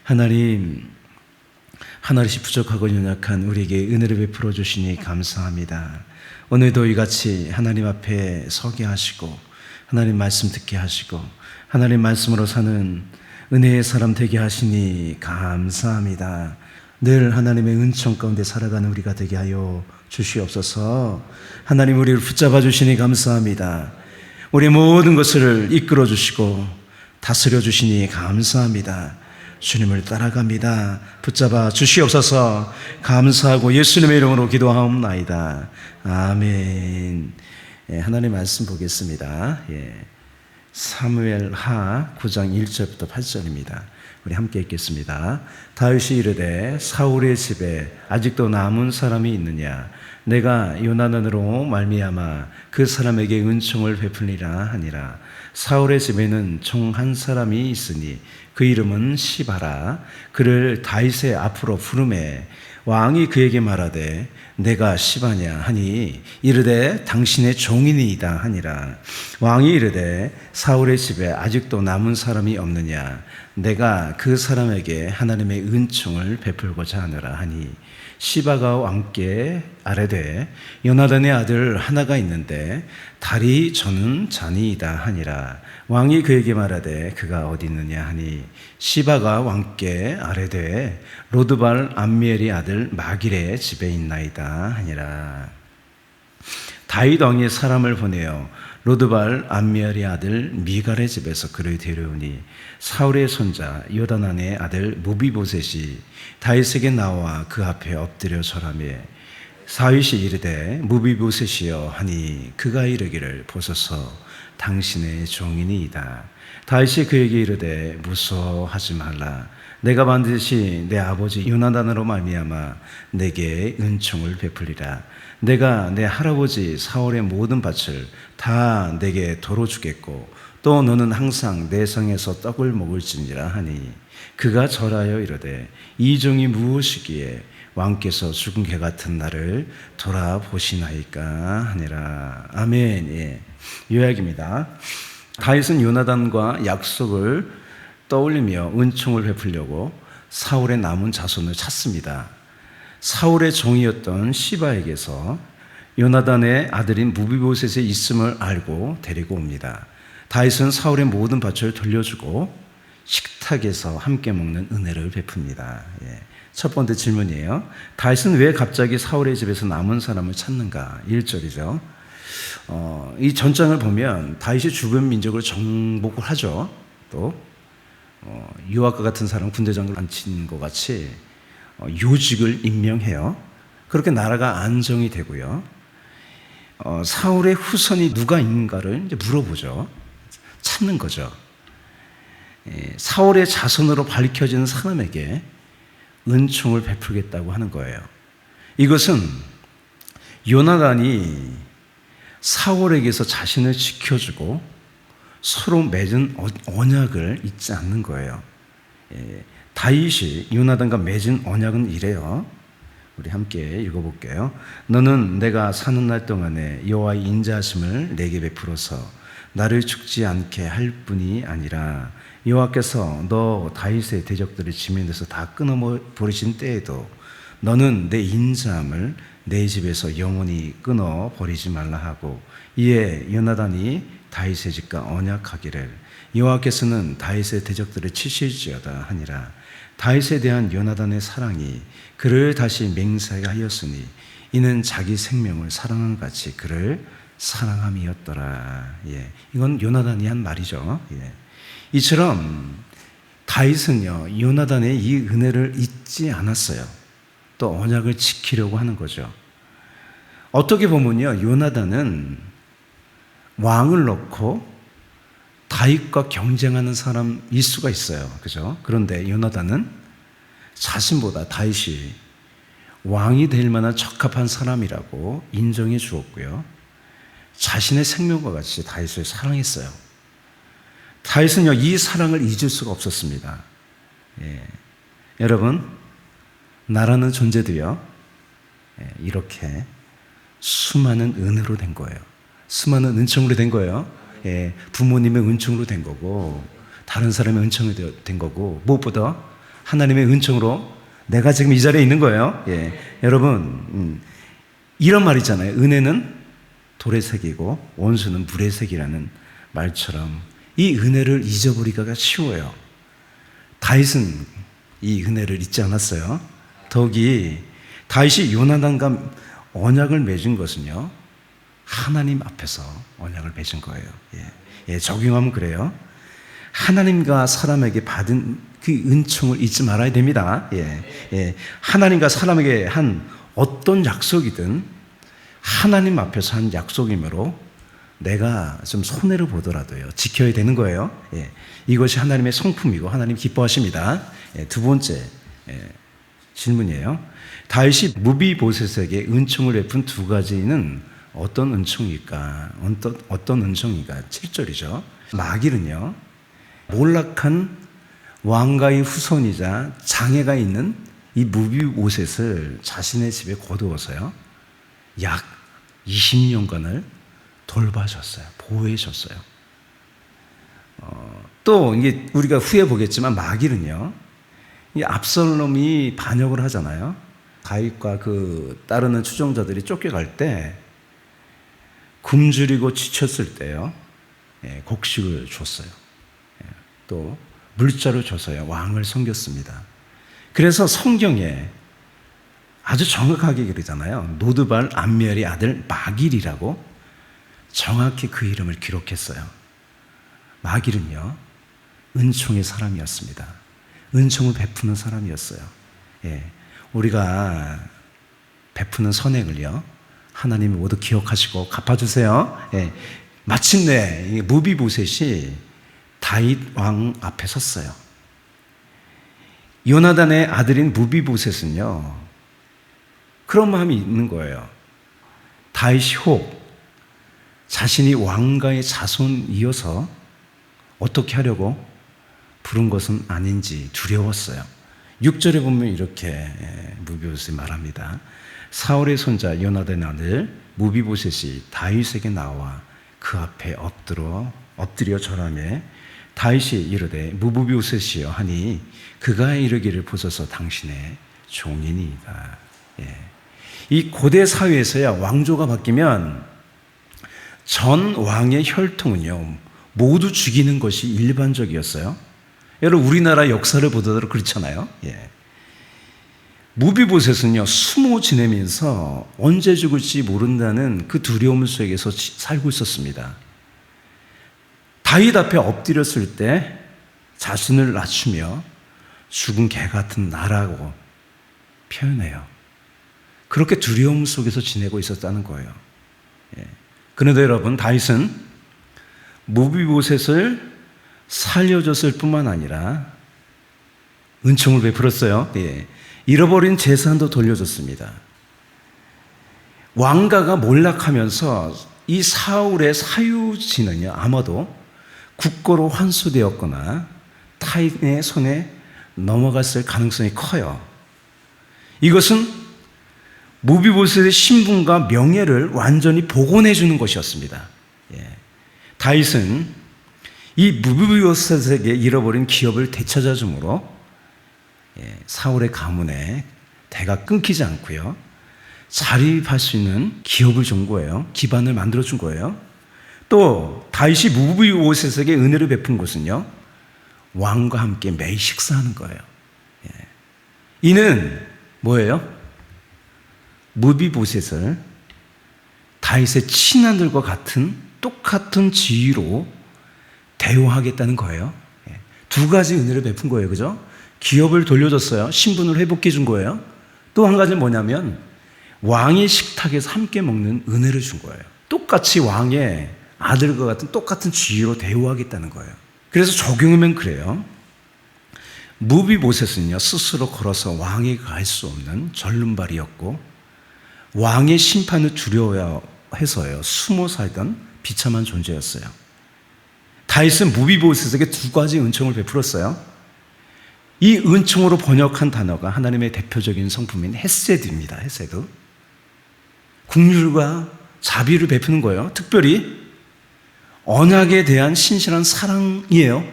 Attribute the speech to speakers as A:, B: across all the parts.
A: 하나님, 하나씩 부족하고 연약한 우리에게 은혜를 베풀어 주시니 감사합니다. 오늘도 이같이 하나님 앞에 서게 하시고 하나님 말씀 듣게 하시고 하나님 말씀으로 사는 은혜의 사람 되게 하시니 감사합니다. 늘 하나님의 은총 가운데 살아가는 우리가 되게 하여 주시옵소서. 하나님, 우리를 붙잡아 주시니 감사합니다. 우리 모든 것을 이끌어 주시고 다스려 주시니 감사합니다. 주님을 따라갑니다. 붙잡아 주시옵소서. 감사하고 예수님의 이름으로 기도하옵나이다. 아멘. 하나님 말씀 보겠습니다. 사무엘하 9장 1절부터 8절입니다. 우리 함께 읽겠습니다. 다윗이 이르되 사울의 집에 아직도 남은 사람이 있느냐? 내가 요나단으로 말미암아 그 사람에게 은총을 베풀리라 하니라. 사울의 집에는 총 한 사람이 있으니 그 이름은 시바라. 그를 다윗의 앞으로 부르매 왕이 그에게 말하되 내가 시바냐 하니 이르되 당신의 종이니이다 하니라. 왕이 이르되 사울의 집에 아직도 남은 사람이 없느냐? 내가 그 사람에게 하나님의 은총을 베풀고자 하노라 하니 시바가 왕께 아뢰되 요나단의 아들 하나가 있는데 다리 저는 자니이다 하니라. 왕이 그에게 말하되 그가 어디 있느냐 하니 시바가 왕께 아뢰되 로드발 암미엘의 아들 마길의 집에 있나이다 하니라. 다윗 왕이 사람을 보내어 로드발 암미엘의 아들 미갈의 집에서 그를 데려오니 사울의 손자 요다난의 아들 무비보셋이 다윗에게 나와 그 앞에 엎드려 절하매 다윗이 이르되 무비보셋이여 하니 그가 이르기를 보소서 당신의 종이니이다. 다윗이 그에게 이르되 무서워하지 말라. 내가 반드시 내 아버지 요나단으로 말미암아 내게 은총을 베풀리라. 내가 내 할아버지 사울의 모든 밭을 다 내게 도로 주겠고 또 너는 항상 내 성에서 떡을 먹을지니라 하니 그가 절하여 이르되 이 종이 무엇이기에 왕께서 죽은 개 같은 나를 돌아보시나이까 하니라. 아멘. 요약입니다. 다윗은 요나단과 약속을 떠올리며 은총을 베풀려고 사울의 남은 자손을 찾습니다. 사울의 종이었던 시바에게서 요나단의 아들인 무비보셋의 있음을 알고 데리고 옵니다. 다윗은 사울의 모든 밭을 돌려주고 식탁에서 함께 먹는 은혜를 베풉니다. 첫 번째 질문이에요. 다윗은 왜 갑자기 사울의 집에서 남은 사람을 찾는가? 1절이죠. 이 전장을 보면 다윗이 주변 민족을 정복을 하죠. 또 요압과 같은 사람 군대장을 앉힌 것 같이 요직을 임명해요. 그렇게 나라가 안정이 되고요. 사울의 후손이 누가 있는가를 이제 물어보죠. 찾는 거죠. 사울의 자손으로 밝혀진 사람에게 은총을 베풀겠다고 하는 거예요. 이것은 요나단이 사울에게서 자신을 지켜주고 서로 맺은 언약을 잊지 않는 거예요. 다윗이 요나단과 맺은 언약은 이래요. 우리 함께 읽어볼게요. 너는 내가 사는 날 동안에 여호와의 인자하심을 내게 베풀어서 나를 죽지 않게 할 뿐이 아니라 여호와께서 너 다윗의 대적들을 지면에서 다 끊어버리신 때에도 너는 내 인자함을 내 집에서 영원히 끊어버리지 말라 하고 이에 요나단이 다윗의 집과 언약하기를 여호와께서는 다윗의 대적들을 치실지어다 하니라. 다윗에 대한 요나단의 사랑이 그를 다시 맹세하였으니 이는 자기 생명을 사랑한 같이 그를 사랑함이었더라. 이건 요나단이 한 말이죠. 이처럼 다윗은요 요나단의 이 은혜를 잊지 않았어요. 또 언약을 지키려고 하는 거죠. 어떻게 보면요 요나단은 왕을 놓고 다윗과 경쟁하는 사람일 수가 있어요. 그죠? 그런데 요나단은 자신보다 다윗이 왕이 될 만한 적합한 사람이라고 인정해 주었고요. 자신의 생명과 같이 다윗을 사랑했어요. 다윗은요 이 사랑을 잊을 수가 없었습니다. 여러분, 나라는 존재도요 이렇게 수많은 은혜로 된 거예요. 수많은 은총으로 된 거예요. 부모님의 은총으로 된 거고 다른 사람의 은총으로 된 거고 무엇보다 하나님의 은총으로 내가 지금 이 자리에 있는 거예요. 여러분, 이런 말 있잖아요. 은혜는 돌의 색이고 원수는 물의 색이라는 말처럼 이 은혜를 잊어버리기가 쉬워요. 다윗은 이 은혜를 잊지 않았어요. 더욱이 다윗이 요나단과 언약을 맺은 것은요, 하나님 앞에서 언약을 맺은 거예요. 적용하면 그래요. 하나님과 사람에게 받은 그 은총을 잊지 말아야 됩니다. 하나님과 사람에게 한 어떤 약속이든 하나님 앞에서 한 약속이므로 내가 좀 손해를 보더라도요, 지켜야 되는 거예요. 이것이 하나님의 성품이고 하나님 기뻐하십니다. 두 번째 질문이에요. 다윗이 무비보셋에게 은총을 베푼 두 가지는 어떤 은총일까? 어떤 은총인가? 7절이죠. 마길은요, 몰락한 왕가의 후손이자 장애가 있는 이 무비보셋을 자신의 집에 거두어서요, 약 20년간을 돌봐줬어요. 보호해줬어요. 또 이게 우리가 후에 보겠지만 마길은요, 이 압살롬이 반역을 하잖아요. 다윗과 그 따르는 추종자들이 쫓겨갈 때 굶주리고 지쳤을 때요, 곡식을 줬어요. 또 물자를 줘서요, 왕을 섬겼습니다. 그래서 성경에 아주 정확하게 그러잖아요. 노드발 암미엘의 아들 마길이라고 정확히 그 이름을 기록했어요. 마길은요, 은총의 사람이었습니다. 은총을 베푸는 사람이었어요. 우리가 베푸는 선행을요, 하나님이 모두 기억하시고 갚아주세요. 마침내 무비보셋이 다윗 왕 앞에 섰어요. 요나단의 아들인 무비보셋은요, 그런 마음이 있는 거예요. 다윗이 혹 자신이 왕가의 자손이어서 어떻게 하려고 부른 것은 아닌지 두려웠어요. 6절에 보면 이렇게 무비보셋이 말합니다. 사울의 손자 요나단의 아들 무비보셋이 다윗에게 나와 그 앞에 엎드려 절하매 다윗이 이르되 무비보셋이여 하니 그가 이르기를 보소서 당신의 종이니이다. 이 고대 사회에서야 왕조가 바뀌면 전 왕의 혈통은요, 모두 죽이는 것이 일반적이었어요. 여러분, 우리나라 역사를 보더라도 그렇잖아요. 무비보셋은요, 숨어 지내면서 언제 죽을지 모른다는 그 두려움 속에서 살고 있었습니다. 다윗 앞에 엎드렸을 때 자신을 낮추며 죽은 개 같은 나라고 표현해요. 그렇게 두려움 속에서 지내고 있었다는 거예요. 그런데 여러분, 다윗은 무비보셋을 살려줬을 뿐만 아니라 은총을 베풀었어요. 잃어버린 재산도 돌려줬습니다. 왕가가 몰락하면서 이 사울의 사유지는요, 아마도 국고로 환수되었거나 타인의 손에 넘어갔을 가능성이 커요. 이것은 무비보셋의 신분과 명예를 완전히 복원해 주는 것이었습니다. 다윗은 이 무비보셋에게 잃어버린 기업을 되찾아 주므로 사울의 가문에 대가 끊기지 않고요, 자립할 수 있는 기업을 준 거예요. 기반을 만들어 준 거예요. 또 다윗이 무비보셋에게 은혜를 베푼 것은요, 왕과 함께 매일 식사하는 거예요. 이는 뭐예요? 무비보셋을 다윗의 친아들과 같은 똑같은 지위로 대우하겠다는 거예요. 두 가지 은혜를 베푼 거예요. 그죠? 기업을 돌려줬어요. 신분을 회복해 준 거예요. 또 한 가지는 뭐냐면 왕의 식탁에서 함께 먹는 은혜를 준 거예요. 똑같이 왕의 아들과 같은 똑같은 지위로 대우하겠다는 거예요. 그래서 적용하면 그래요. 무비보셋은요, 스스로 걸어서 왕에게 갈 수 없는 절름발이었고 왕의 심판을 두려워해서요, 숨어 살던 비참한 존재였어요. 다윗은 무비보셋에게 두 가지 은총을 베풀었어요. 이 은총으로 번역한 단어가 하나님의 대표적인 성품인 헤세드입니다. 헤세드. 긍휼과 자비를 베푸는 거예요. 특별히 언약에 대한 신실한 사랑이에요.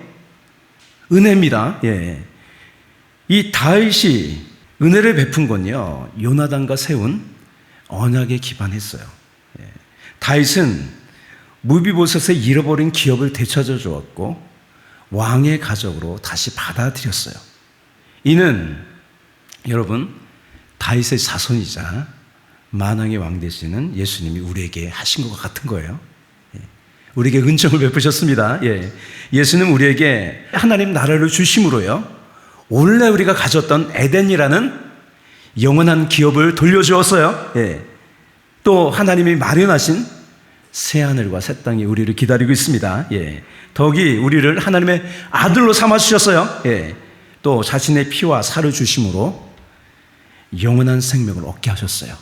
A: 은혜입니다. 이 다윗이 은혜를 베푼 건요, 요나단과 세운 언약에 기반했어요. 다윗은 무비보셋의 잃어버린 기업을 되찾아 주었고 왕의 가족으로 다시 받아들였어요. 이는 여러분 다윗의 자손이자 만왕의 왕 되시는 예수님이 우리에게 하신 것과 같은 거예요. 우리에게 은총을 베푸셨습니다. 예수는 우리에게 하나님 나라를 주심으로요, 원래 우리가 가졌던 에덴이라는 영원한 기업을 돌려주었어요. 또 하나님이 마련하신 새하늘과 새 땅이 우리를 기다리고 있습니다. 더욱이 우리를 하나님의 아들로 삼아주셨어요. 또 자신의 피와 살을 주심으로 영원한 생명을 얻게 하셨어요.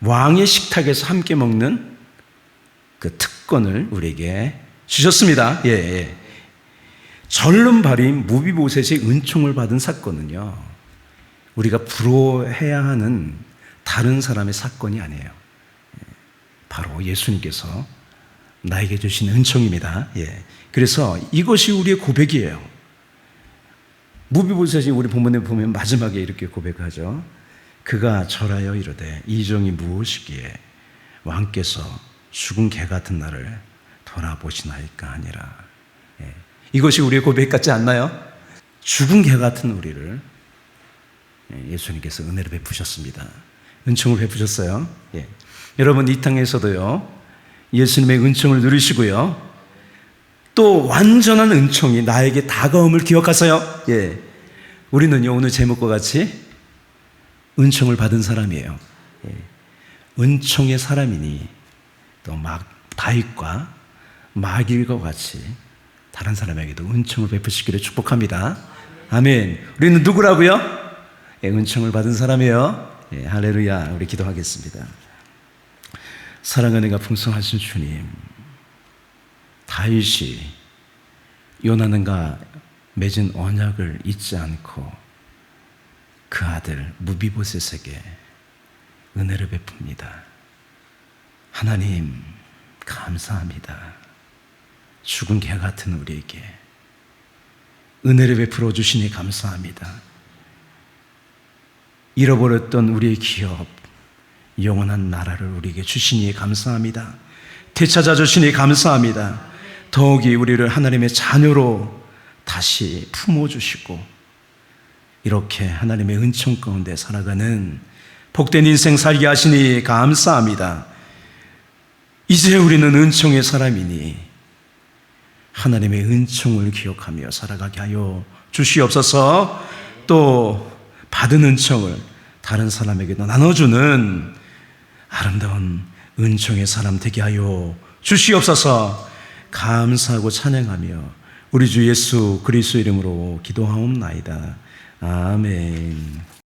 A: 왕의 식탁에서 함께 먹는 그 특권을 우리에게 주셨습니다. 절름발인 무비보셋의 은총을 받은 사건은요, 우리가 부러워해야 하는 다른 사람의 사건이 아니에요. 바로 예수님께서 나에게 주신 은총입니다. 그래서 이것이 우리의 고백이에요. 무비보셋이 우리 본문에 보면 마지막에 이렇게 고백하죠. 그가 절하여 이르되 이 종이 무엇이기에 왕께서 죽은 개 같은 나를 돌아보시나이까 하니라. 이것이 우리의 고백 같지 않나요? 죽은 개 같은 우리를 예수님께서 은혜를 베푸셨습니다. 은총을 베푸셨어요. 여러분 이 땅에서도요, 예수님의 은총을 누리시고요, 또 완전한 은총이 나에게 다가옴을 기억하세요. 우리는요, 오늘 제목과 같이 은총을 받은 사람이에요. 은총의 사람이니 또 다윗과 마길과 같이 다른 사람에게도 은총을 베푸시기를 축복합니다. 아멘. 우리는 누구라고요? 은총을 받은 사람이에요. 할렐루야. 우리 기도하겠습니다. 사랑하는 가 풍성하신 주님, 다윗이 요나단과 맺은 언약을 잊지 않고 그 아들 무비보셋에게 은혜를 베풉니다. 하나님 감사합니다. 죽은 개 같은 우리에게 은혜를 베풀어 주시니 감사합니다. 잃어버렸던 우리의 기업, 영원한 나라를 우리에게 주시니 감사합니다. 되찾아 주시니 감사합니다. 더욱이 우리를 하나님의 자녀로 다시 품어주시고 이렇게 하나님의 은총 가운데 살아가는 복된 인생 살게 하시니 감사합니다. 이제 우리는 은총의 사람이니 하나님의 은총을 기억하며 살아가게 하여 주시옵소서. 또 받은 은총을 다른 사람에게도 나눠주는 아름다운 은총의 사람 되게 하여 주시옵소서. 감사하고 찬양하며 우리 주 예수 그리스도 이름으로 기도하옵나이다. 아멘.